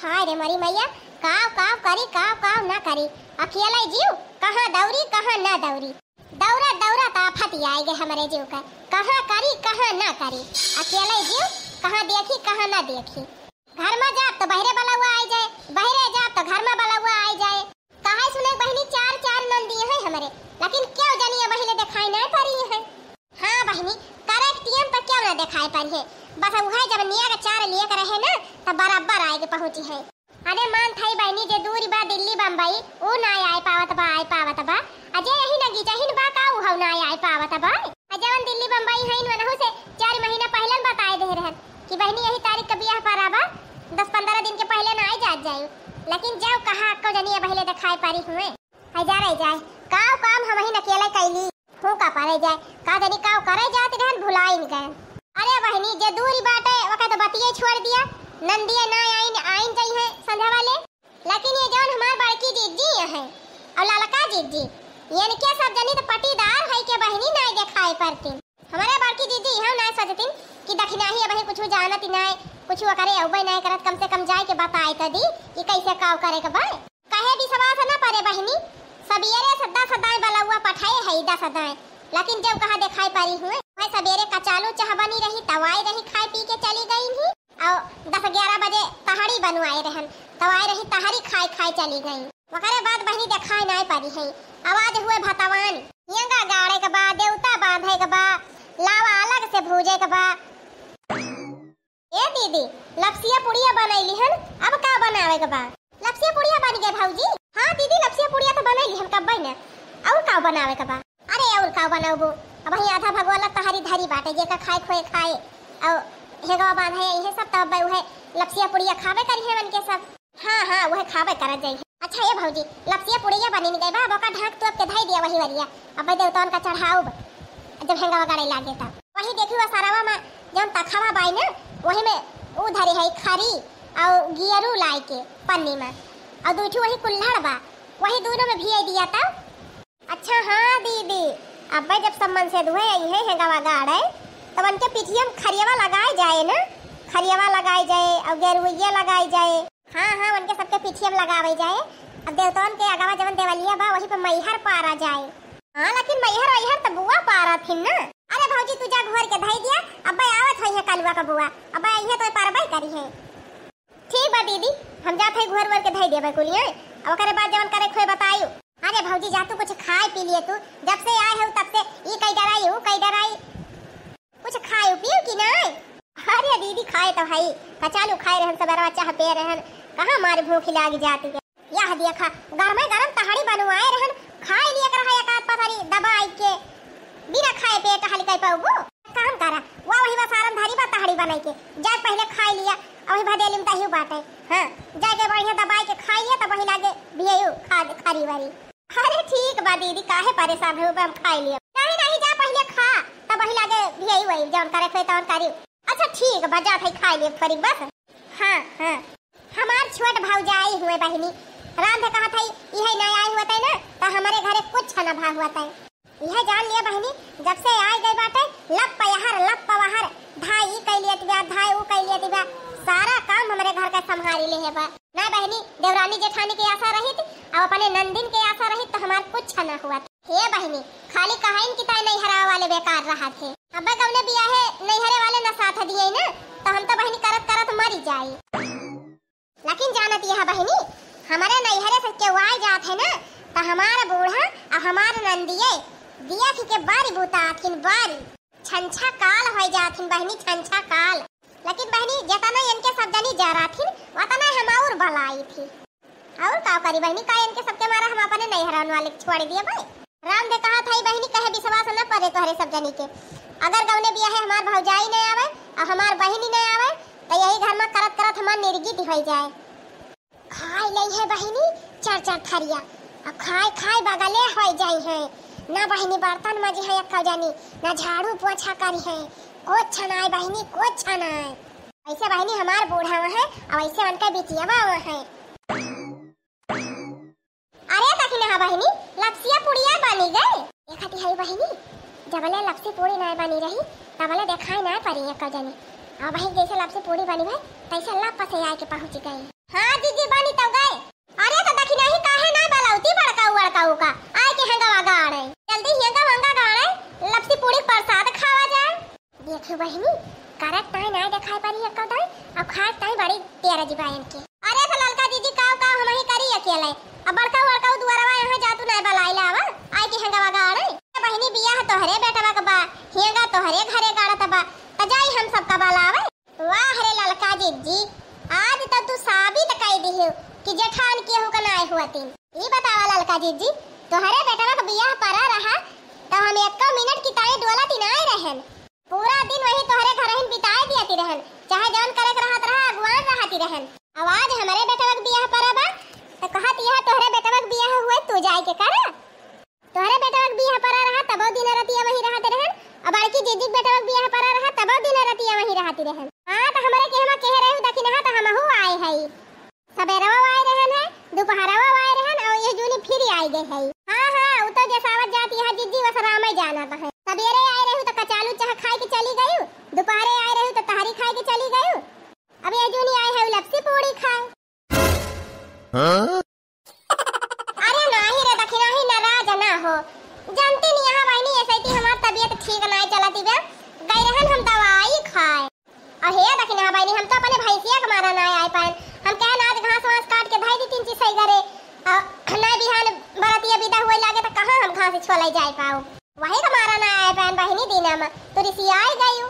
हाय रे मरी मैया, काव काव करी काव काव ना करी। अकेला जीव कहाँ दौरी कहाँ ना दौरी, दौरा दौरा तो आफत आएगे हमारे जीव का। कहाँ करी कहाँ ना करी, अकेला जीव कहाँ देखी कहाँ ना देखी। घर में जा तो बहरे वाला हुआ आ जाए, बहरे जा तो घर में वाला हुआ आ जाए। कहा सुने बहनी चार चार नंदी है हमारे, लेकिन क्यों जानिए बहने दिखाई नहीं पा रही है। हाँ बहनी करेक्ट टाइम पर क्यों ना दिखाई पा रही है, बस वह जब निया का चार लेकर रहे ना तब बराबर आएगे पहुंची है। अरे मान थाई बहनी जे दूरी बा दिल्ली बम्बई वो ना आए पावत बा अजय यही नगी जहिन बा का वो ना आए पावत बा। अजवन दिल्ली बम्बई है वनहु से 4 महीना पहले बताए दे रहे कि बहनी यही तारीख का बियाह पाराबा 10-15 दिन के पहले ना आ जाए, लेकिन जब कहा को जनिए पहले दिखाई पारी हुए हजार आ जाए। काव काम हम ही अकेले कैली हो का पारे जाए, का जनी काव करे जात रहन भुलाई न गए। अरे बहनी जे दूरी बाटे वका तो बतिये छोड़ दिया, नंदिया ना आइन चाहिए संध्या वाले। लेकिन ये जौन हमार बड़की जीजी है और ललका जीजी यानी के सब जनी तो पटीदार है के बहनी ना दिखाई पड़ती। हमारे बड़की जीजी हम ना सोचतिन कि दखिना ही बहनी कुछ जानत ना कुछ करे औबे नहीं करत, कम से कम जाए के बताए त दी कि कैसे काव करे के बा। कहे विश्वास ना पड़े बहनी, सबेरे सदा सदाए वाला हुआ पठाए है इदा सदाए, लेकिन जब कहा दिखाई पारी हुए वह सबेरे कचालू चाह बनी रही तवाई रही खाए पी के चली गई ही और 10-11 बजे तहरी बनवाए रहन तवाई रही तहरी खाए खाए चली गई। वकरे बाद बहनी दिखाई नहीं पारी है। आवाज हुए भतवान यंगा गाड़े के बा, देवता बांधे के बा, लावा अलग से भूजे के बा। ए दीदी लपसिया पुड़िया बनैली हन, अब का बनावे के बा? लपसिया पुड़िया बन गए भौजी। हां दीदी लपसिया पुड़िया तो बनैली हन, कब बने और का बनावे के बा? अरे और का बनाबो, अब ही आधा भगवान तहरी धरी बाटे जे का खाए खोए खाए और हेगवा बांधे ये सब तब वह लपसिया पुड़िया खावे करी है मन के सब। हां वह खावे कर जाई। अच्छा ये भौजी लपसिया पुड़िया बनी नहीं गई बा, बका ढक तो के धई दिया वही वरिया अब देवतान का चढ़ाऊ जब हेंगा वगाड़े लागे तब वही देखियो सारावा में जब तखावा बाई ना वही में उ धरी है खरी और गियरू लाई के पन्नी में और दूठू वही कुल्हड़ बा वही दोनों में भी दिया तब। अच्छा हाँ दीदी अब जब सम्मन से दुहे आई है हेंगा वगाड़े तब उनके पिठिया में खरियावा लगाए जाए ना, खरियावा लगाए जाए और गेरुइया लगाए जाए। हाँ उनके सबके पिठिया में लगावे जाए। अब देवतान के अगवा जवन देवलिया बा वही पे मैहर पारा जाए। हाँ लेकिन मैहर तो बुआ पारा थी ना। अरे भौजी तू जा घर के धई दिया, अब आवत है कलवा का बुआ, अब ये तो पारबाई करी है। ठीक बा दीदी हम जात है घर के धई देबे कुलिए अब करे बाद जवन करे खोए बताइयो। अरे भौजी जा तू कुछ खाए पी लिए, तू जब से आए हो तब से ई कई डराई हो कई डराई, कुछ खाए पियो कि नहीं? अरे दीदी खाए तो भाई कचालू खाए रहन सबरवा चाह पे रहन, कहां मारे भूख लाग जाती है। यह देखा गरम तहरी बनवाए रहन खाए लिए कर है एक आध पथरी दबाई के बिना खाए पेट हल कई पाऊगो। काम करा वही बसारम धरी बा तहरी बनाई के जा पहले खाए लिया अभी भदेलिम तहियो बाटे। हां जाके बढ़िया दबाई के खाई लिया तब वही लागे बियू खा खरी वाली। अरे ठीक बा दीदी काहे परेशान हो, हम खाई लिया। नहीं जा पहले खा तब वही लागे बियू वही जौन करे खोई तौन करी। अच्छा ठीक बा जा थे खाई लिया फरी बस। हां हमार छोट भौजाई हुए बहनी राम कहा था यही नहीं आई हुआ ना तो हमारे घरे कुछ ना भा हुआ था। यह जान लिया बहनी जब से आई गई बाटे लप पवाहर धाई कई लिए तिबा धाई उ कई लिए तिबा सारा काम हमारे घर का संभाली ले है बा ना बहनी। देवरानी जेठानी की आशा रही थी अब अपने नंदिन की आशा रही तो हमार कुछ ना हुआ था। ये बहनी खाली कहाइन की ताई नहीं हरा वाले बेकार रहा थे, अब गवने बिया है नहीं हरे वाले ना साथ दिए ना तो हम तो बहनी करत मरी जाई। लेकिन जानत यह बहनी हमारे नैहरे से के वाई जात है ना तो हमारा बूढ़ा और हमारे नंदिये दिया की के बारी बूता आथिन बारी छंछा काल हो जाथिन बहनी छंछा काल। लेकिन बहनी जतना इनके सब जनी जा राथिन वतना हम और भलाई थी और का करी बहनी का इनके सबके मारा हम अपने नैहरन वाले छोड़ दिए भाई। राम ने कहा था बहनी कहे विश्वास न पड़े तोहरे सब जनी के, अगर गवने बिया है हमार भौजाई नहीं आवे और हमार बहिनी नहीं आवे तो यही घर में करत हमार निर्गित हो जाए। खाए नहीं है बहनी चार थरिया अब खाए बगले हो जाई है ना बहनी बर्तन मजी है एक जानी ना झाड़ू पोछा करी है कुछ छनाए बहनी कुछ छनाए। ऐसे बहनी हमार बूढ़ा है और ऐसे उनका बिटियावा है। अरे तखिना बहनी लपसिया पुड़िया बनी गई देखती है बहनी जबले लपसी पूरी नहीं बनी रही तबले देखाई नहीं पड़ी एक जानी अब वही जैसे लपसी पूरी बनी भाई तैसे लप से आके पहुंच गई। हां दीदी बानी तो गए। अरे तो देखी नहीं काहे ना बलाउती बड़काऊ का आए के हंगा गाड़े जल्दी हंगा गाड़े लपसी पूरी प्रसाद खावा जाए। देखो बहनी करत ताई ना देखाई पारी एक दाई अब खास ताई बड़ी तेरा जीवायन के। अरे तो ललका दीदी काव हम ही करी अकेले अब बड़काऊ दुआरवा यहां जातू ना बलाइला आवा आए के हंगा गाड़े। बहनी बियाह तोहरे बेटवा के बा हिंगा तोहरे घरे गाड़त बा त जाई हम सब का बलावे। वाह रे ललका दीदी आज तो तू साबित कर दी कि जेठान के हो कनाए हुआ तीन। ई बतावा ललका दीदी तोहरे बेटवा का बियाह परा रहा तो हम 1 मिनट की ताई डोला तिनाए रहन पूरा दिन वही तोहरे घर ही बिताए दियाती रहन चाहे जौन करे के रहत रहा अगवान रहती रहन। आवाज हमारे बेटवा के बियाह परा बा तो कहत यह तोहरे बेटवा के बियाह हुए तू जाए के करा। तोहरे बेटवा के बियाह परा रहा तब दिन रतिया वही रहते रहन अब बड़की दीदी के बेटवा के बियाह परा रहा तब दिन रतिया वही रहती रहन। हां तो हमरे केहमा कह रहू दखिन हां तो हमहु आए हई सबेरवा आए रहन है दोपहरवा आए रहन और ये जूनी फिर आई गए हई। हां उ तो जसावत जाती है दीदी वसरा में जाना है। सबेरे आए रहू तो कचालू चाह खाए के चली गई दोपहरे आए रहू तो तहरी खाए के चली गई अब ये जूनी आए है लपसी पूरी खाए। अरे नहीं रे दखिन ही नाराज ना हो जानती नहीं यहां बहनी ऐसे ही हमार तबीयत ठीक नहीं चलती बे गई रहन हम दवाई खाए और हे दखिन बहनी हम तो अपने भैंसिया के मारा ना आए पाए हम कहन आज घास वास काट के धाई दी 3 चीज सही करे ना बिहान बरतिया विदा हुए लागे तो कहां हम घास छोले जाए पाओ वही का मारा ना आए पाए बहनी दीना में तो रिसी आई गई।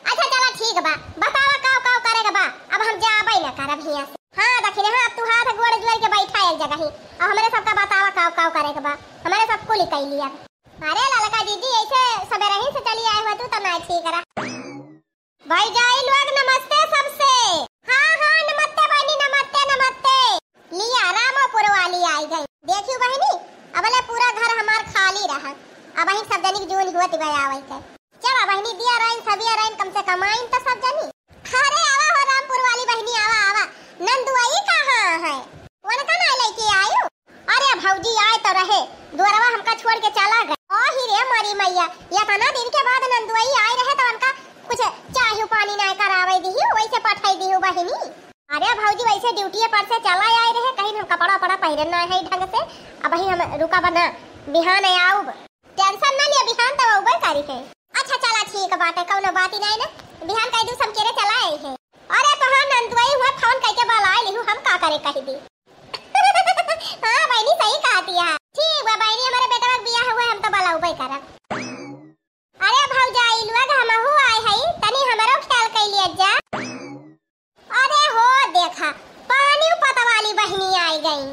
अच्छा चला ठीक बा बतावा काव करेगा बा अब हम जाबे ना करब हिया से। हां दखिन हां अब तू हाथ गोड़ जोड़ के बैठा एक जगह ही और हमरे सबका बतावा काव करेगा बा हमारे सब को लिखाई लिया। अरे ललका दीदी ऐसे सबेरे ही से चली आए हो तू तो ना ठीक करा भाई जाई लोग नमस्ते सबसे। हां नमस्ते बहनी नमस्ते लिया रामपुर वाली आई गई देखियो बहनी अबले पूरा घर हमार खाली रहा अब ही सब जनी जोन हुआ तिबे आवे के चला बहनी दिया राइन सभी राइन कम से कमाइन तो सब जनी। अरे आवा हो रामपुर वाली बहनी आवा नंदुआई कहां है उनका ना लेके आयो। अरे भौजी आए तो रहे दोरवा हमका छोड़ के चला गए ओ ही रे मारी मैया या तना दिन के बाद नंदुआई आए रहे तो उनका कुछ चाय पानी ना करावे दियो वैसे पठाई दियो बहनी। अरे भौजी वैसे ड्यूटी पर से चला आए रहे कहीं हम कपड़ा पहनना है ढंग से अब ही हम रुका बना बिहान आओ टेंशन ना लिया बिहान तो उबे करी है। अच्छा चला ठीक बात है कोनो बात ही नहीं ना बिहान कह दू सब केरे चला आए है। अरे तो हां नंदुआई हुआ फोन करके बुलाए लिहु हम का करे कह दी। हां बहनी सही कहती है ठीक बा बहनी हमारे बेटा का बियाह हुआ हम तो बुलाऊ बे करब। अरे भौजाई लोग हमहु आए हई तनी हमरो ख्याल कर लिया जा। अरे हो देखा पानी पतवाली बहनी आई गई।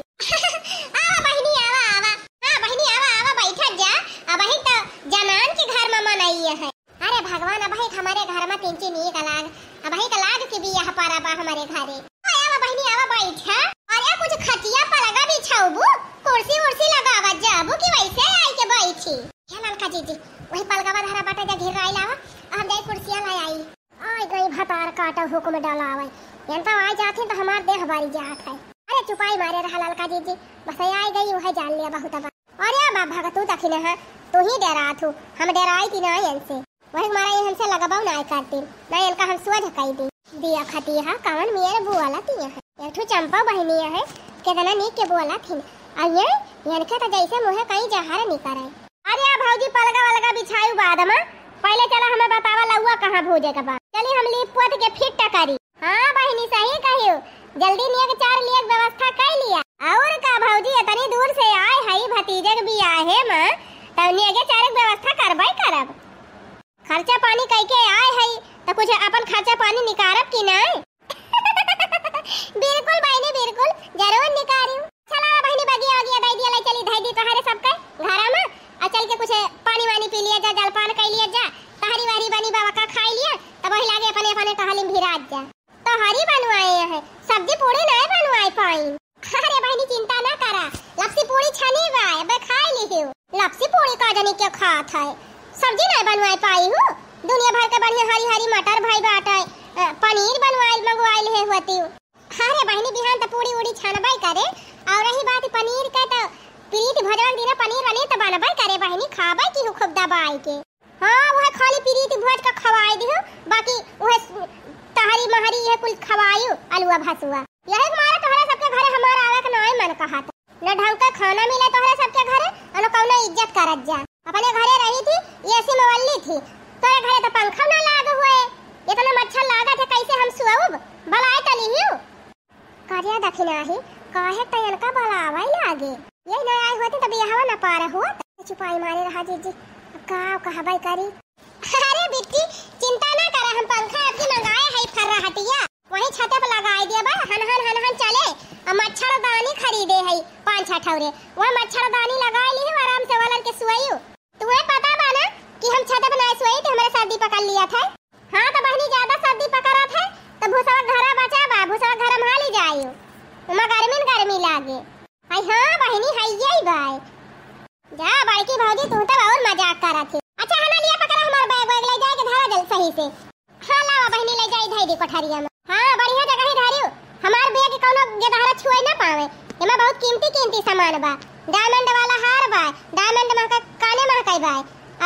आवा बहनी आवा हां बहनी आवा बैठा जा अब ही तो जनान के घर में मनाई है। अरे भगवान अब ही हमारे घर में 3 नीक लाग अब ही का लाग के बियाह पारा बा हमारे घरे। आवा बहनी आवा बैठा अरे कुछ खटिया पर लगा बिछाऊबू कुर्सी उर्सी लगावा जाबू कि वैसे आई के बैठी। क्या ललका दीदी वही पलगवा धरा बाटा जा घेर आई लावा हम जाई कुर्सियां लाई आई आई गई भतार काटा हुक्म डाला आवे यंता आ जाथे तो हमार देह बारी जात है। अरे चुपाई मारे रहा ललका दीदी बस आई गई वह जान लिया बहुत बा। अरे बा भगतू दखिन है तू ही डरा थू हम डराई थी ना इनसे वही मारा ये हमसे लगाबाऊ ना करती ना इनका हम सुआ झकाई दी दिया खती है कवन मेरे बुआला ती है एक ठो चंपा बहनी है केतना नीक के बुआला थी और ये इनके तो जैसे मुहे कहीं जहार निकल आए। अरे भौजी पलगा बिछायू बाद में पहले चला हमें बतावा लउआ कहां भूजे के बाद चली हम लीप पोत के फिट करी। हां बहनी सही कहियो जल्दी नियक 4 लियक व्यवस्था कर लिया और का भौजी इतनी दूर से आए हई भतीजे के बियाह है मां त नियक 4 व्यवस्था करबई करब खर्चा पानी कई के आए हई तो कुछ अपन खर्चा पानी निकारब की नहीं। बिल्कुल बहनी बिल्कुल जरूर निकारियो। चला बहनी बगी आ गया दई दिया लाई चली धई दी तोहरे सबके घर में आ चल के कुछ पानी वानी पी लिया जा जलपान कर लिया जा तहरी वारी बनी बाबा का खा लिया तब वही लागे अपने टहली भिराज जा तो हरी बनवाए है सब्जी पूरी नहीं बनवाए पाई। अरे बहनी चिंता ना करा लपसी पूरी छनी बा अब खा लियो लपसी पूरी का जनी के खात है सब्जी नहीं बनवाए पाई हूं दुनिया भर के बढ़िया हरी हरी मटर भाई बाटा पनीर बनवाए मंगवाइल है होती। अरे बहनी बिहान तो पूरी उड़ी छानबाई करे और रही बात पनीर का तो प्रीति भजन दिन पनीर वाले तो बनबाई करे बहनी खाबाई की खूब दबाई के। हां वह खाली प्रीति भोज का खवाई दियो बाकी वह तहरी महरी ये कुल खवायो अलुआ भसुआ यही मारा तोहरा कहत न ढंग का खाना मिले तोहरे सबके घरे अनु कौनो इज्जत करत जा। अपने घरे रही थी एसी में वल्ली थी, तोरे घरे तो पंखा ना लाग हुए, इतना मच्छर लागत है कैसे हम सुअब भलाई तली हियो। करिया दखिना ही काहे तयन का भलावा लागे, ये न आई होती तब यहां ना पार हुआ छुपाई मारे रहा जीजी का कहबाई करी। अरे बिट्टी चिंता ना कर, हम पंखा अभी मंगाए है फर्राहटिया वही छते पर लगाए दिया बा, हन चले। अब मच्छरदानी खरीदे है 5-6 ठौरे, वो मच्छरदानी लगाए ली है आराम से वालन के सुइयो। तुम्हें पता बा ना कि हम छते पर ना सोई थे, हमारे सर्दी पकड़ लिया था। हां तो बहनी ज्यादा सर्दी पकड़ा था तो भूसा घरा बचा बा, भूसा घर में हाली जाइयो उमा गर्मी लागे। हाय हां बहनी हाय बाय जा बड़की भौजी तू तो और मजाक करा थी। अच्छा हना लिया पकड़ा हमार बैग ले जाए के धरा जल सही से। हां लावा बहनी ले जाई धाई दी कोठरिया में। हां बढ़िया जगह ही धारियो, हमार बैग कोनो गेदहरा छुए ना पावे, एमा बहुत कीमती सामान बा। डायमंड वाला हार बा, डायमंड में का काने में कई बा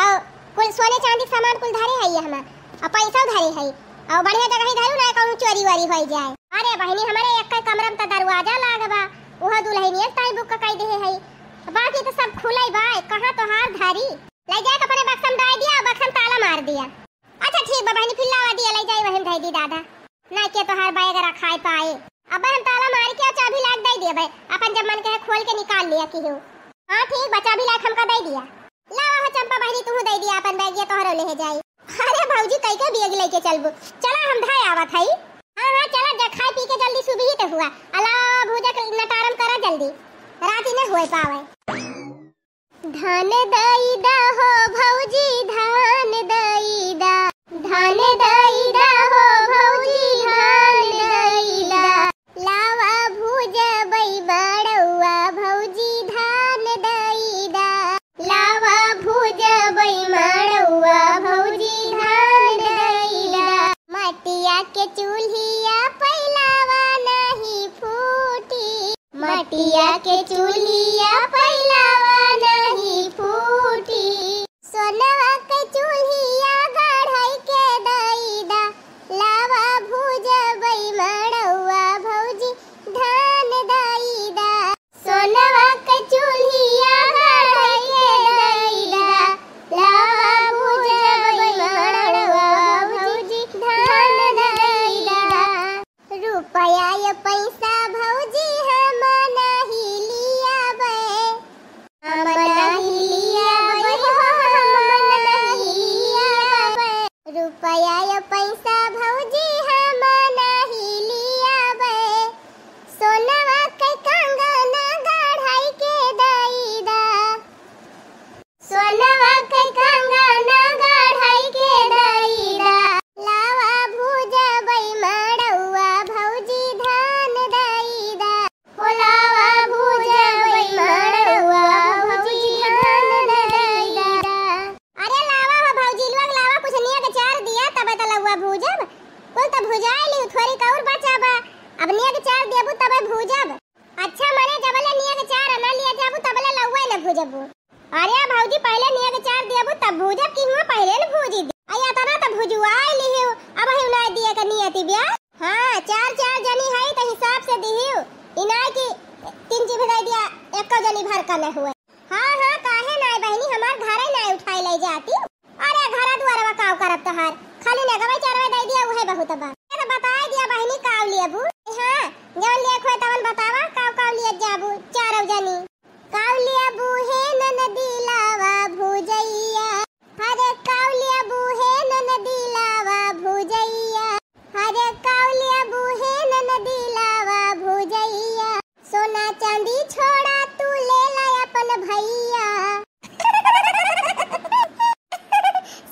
और कुल सोने चांदी सामान कुल धारे है हमार और पैसा धारे है और बढ़िया जगह ही धारू ना कोनो चोरी वारी होई जाए। अरे बहनी हमारे एक कमरा में त दरवाजा लागबा, ओह दुल्हनिया ताई बुक का कई दे है, बाकी तो सब खुलाई बा। कहां तो हार धारी ले जाए अपने बक्सम डाल दिया, बक्सम ताला मार दिया। अच्छा ठीक बा बहनी फिर लावा दिया ले जाए वहीं धाई दी दादा ना के तो हर बैग रखाई पाए। अब हम ताला मार के चाबी लाग दे दिए भाई, अपन जब मन के खोल के निकाल लिया कि हो। हां ठीक बचा भी लाख हमका दे दिया। लावा हो चंपा बहनी तू दे दिया अपन बैग, ये तोहरो ले जाई। अरे भौजी कई के बैग लेके चलबो, चला हम धाई आवत हई। हां चला जा खाई पी के जल्दी सुबह ही तो हुआ, अला भूजा के नटारम करा जल्दी, रात ही न होए पावे। धान दईदा हो भौजी धान दईदा, धान दईदा हो भौजी धान दईदा, लावा भूजबई बड़ौआ भौजी धान दईदा, लावा भूजबई बड़ौआ भौजी धान दईदा। मटिया के चूल्हिया पहिलावा नहीं फूटी, मटिया के चूल्हिया पहिलावा नहीं फूटी, सोनवा के चूल्हिया गढ़ई के दईदा, लावा भूजबई मड़ौआ भौजी धान दईदा, सोनवा के चूल्हिया गढ़ई के दईदा, लावा भूजबई मड़ौआ भौजी धान दईदा। रुपया या पैसा भौजी हम नहीं लिया बे, हम नहीं लिया बे, हम नहीं लिया बे। रुपया या पैसा भौजी हम नहीं लिया बे, सोनवा के कंगना गढ़ई के दईदा, सोनवा के कंगना गढ़ई के दईदा, लावा भूजबई मड़ौआ भौजी धान दईदा, ओ लावा भूजबई मड़ौआ भौजी धान दईदा। अरे लावा हो भौजी लोग लावा कुछ निया के चार दिया तब त लउआ भूजब, कुल त भुजाई ली थोड़ी कौर बचाबा, अब निया के चार देबू तब भूजब। अच्छा माने जबले निया के चार ना लिया जाबू तबले लउआ न भूजबू। अरे भौजी पहले निया के चार देबू तब भूजब कि हुआ पहले न भूजी दी, आया तना त भुजवाई लिहियो अब ही ना दिए के नियति ब्या। हां चार जनी है त हिसाब से दिहियो, इना की 3 जी भेज दिया एक जनी भर का न हुए। हां काहे ना बहनी हमार घरे ना उठाई ले जाती। अरे घर द्वार में काव करब तोहार खाली लगवे चरवे दे दिया उहे बहुत बा। तो बताई दिया बहनी काव लेबू। हां जवन ले खोय तवन बतावा काव लिए जाबू चारो जनी। काव लेबू हे ननदी लावा भुजैया, हरे काव लेबू हे ननदी लावा भुजैया, हरे काव लेबू हे ननदी लावा भुजैया, सोना चांदी छोड़ा तू ले ला अपन भैया।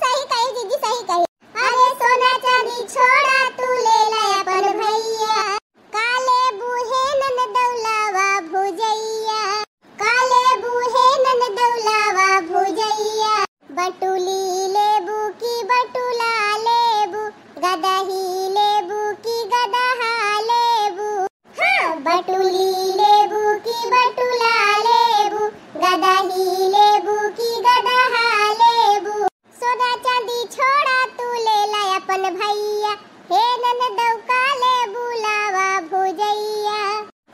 सही कही दीदी सही कही। अरे सोना चांदी छोड़ा तू ले ला अपन भैया, काले बूहे नन दौलावा भुजैया, काले बूहे नन दौलावा भुजैया, बटुली लेबू की बटुला लेबू, गदही लेबू की गदहा लेबू। हां बटुली लेबू की बटुला लेबू, गदही लेबू की गदहा लेबू, सोना चांदी छोड़ा तू ले ला अपन भैया, हे नन दौका लेबू लावा भुजैया।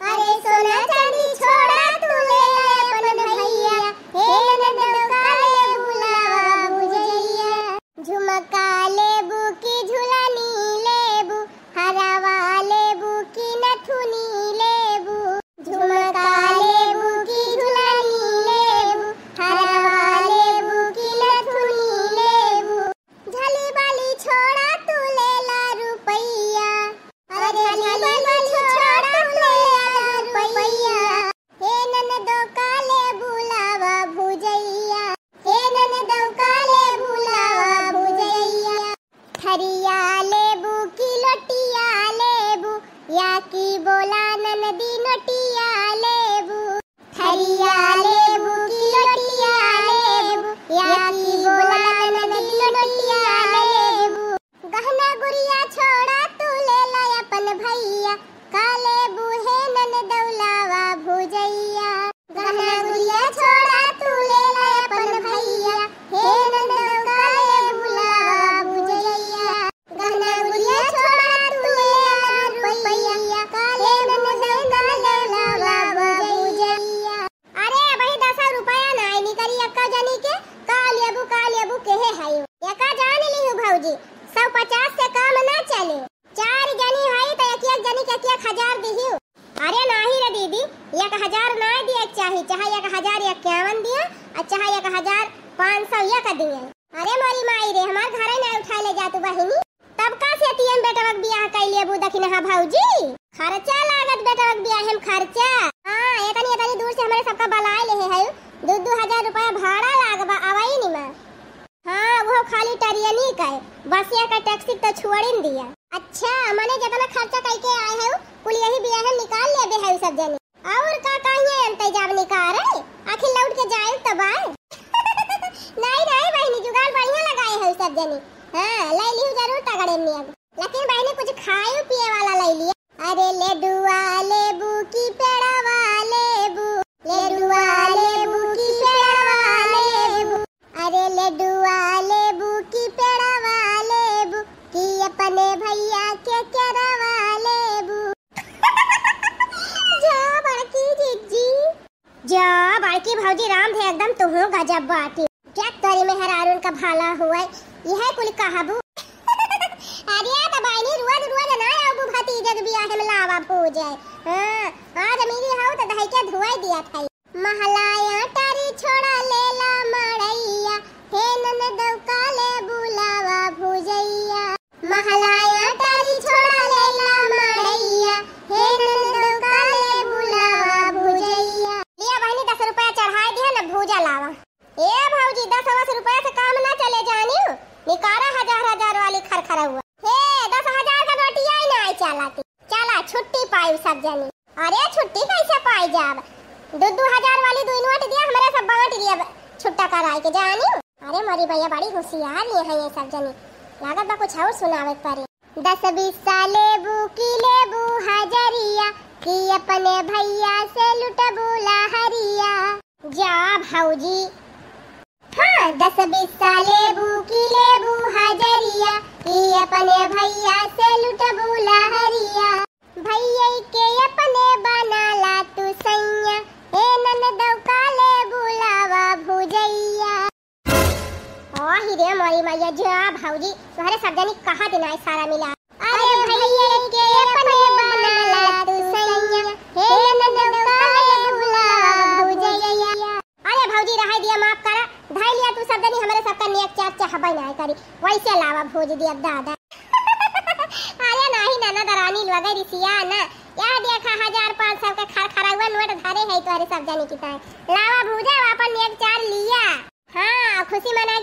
अरे सोना चांदी छोड़ा 1000 ना दिए चाहिए, चाहे 1051 दिया और चाहे 1500 या का दिए। अरे मोरी माई रे, हमार घरे ना उठा ले जा तू बहिनी। तब का से तियन बेटवक बियाह कैलिए बु दखिन हा भौजी, खर्चा लागत बेटवक बियाह हम खर्चा। हां एतनी दूर से हमारे सबका बलाए ले है 2-2000 रुपया भाड़ा लागबा आवई नी मां। हां वो खाली टरियनी का बसिया का टैक्सी तो छोड़िन दिया। अच्छा मने जितना खर्चा करके आए है कुल यही बियाह निकाल लेबे है सब जने। और का कहिए इंतजाम निकाल रे आखिर लौट के जाए तब आए। नहीं बहनी जुगाड़ बढ़िया लगाए है सब जने। हां ले लियो जरूर तगड़े में अब, लेकिन बहनी कुछ खाए पिए वाला ले लिया। अरे ले दुआ लेबू की पेड़वा लेबू, ले दुआ लेबू की पेड़वा लेबू, अरे ले दुआ लेबू की पेड़वा लेबू की अपने भैया के करवा लेबू। जा बड़की जीजी, जा बड़की भौजी राम थे एकदम तुहो गजब बाटी। क्या तोरी में हरारुन का भाला हुआ यह कुल कहाबू। अरे तो बहनी रोज ना आबू भतीजे के बियाह में लावा पूजे। हां आज मेरी हाउ तो दही के धुआई दिया था। महलाया टारी छोड़ा लेला मड़ैया, हे ननद काले बुलावा भुजैया। महलाया टारी छोड़ा लेला मड़ैया, हे ननद काले बुलावा भुजैया। लिया बहनी 10 रुपया चढ़ाई दिया ना भूजा लावा। ए भौजी 10 रुपया से काम ना चले जानी, निकारा 1000 वाली खरखरा हुआ। हे 10,000 का नोटिया ही ना आई चलाती। चला छुट्टी पाई सब जनी। अरे छुट्टी कैसे पाई जाब, 2-2000 वाली 2 नोट दिया हमारे सब बांट दिया छुट्टा कराई के जानी। अरे मोरी भैया बड़ी होशियार है ये सब जनी, लागत बा कुछ और सुनावे पड़े। 10-20 साले बुकी लेबू हजरिया की अपने भैया से लुटबू लहरिया। जा भौजी हाँ 10-20 साले बुकी लेबू हजरिया की अपने भैया से लुटबू लहरिया। भैया के अपने बनाला तू सैया, ए ननद काले बुलावा भुजैया। ओ हिरे मोरी मैया जा भौजी तुम्हारे सब जनी कहा दिनाई सारा मिला। अरे भैया के अपने बनाला तू सैया, हे ननद काले बुलावा भुजैया। अरे भौजी रहा दिया माफ करा, धाई लिया तू सब जनी हमारे सबका नेक चाट चाहबा नहीं करी वैसे लावा भोज दिया दादा। अरे नहीं नाना दरानी लगे रिसिया ना या देखा 1500 का खरखरा हुआ नोट धरे है तोरे सब जनी की ताई लावा भूजा अपन नेक चाट लिया। हां खुशी मना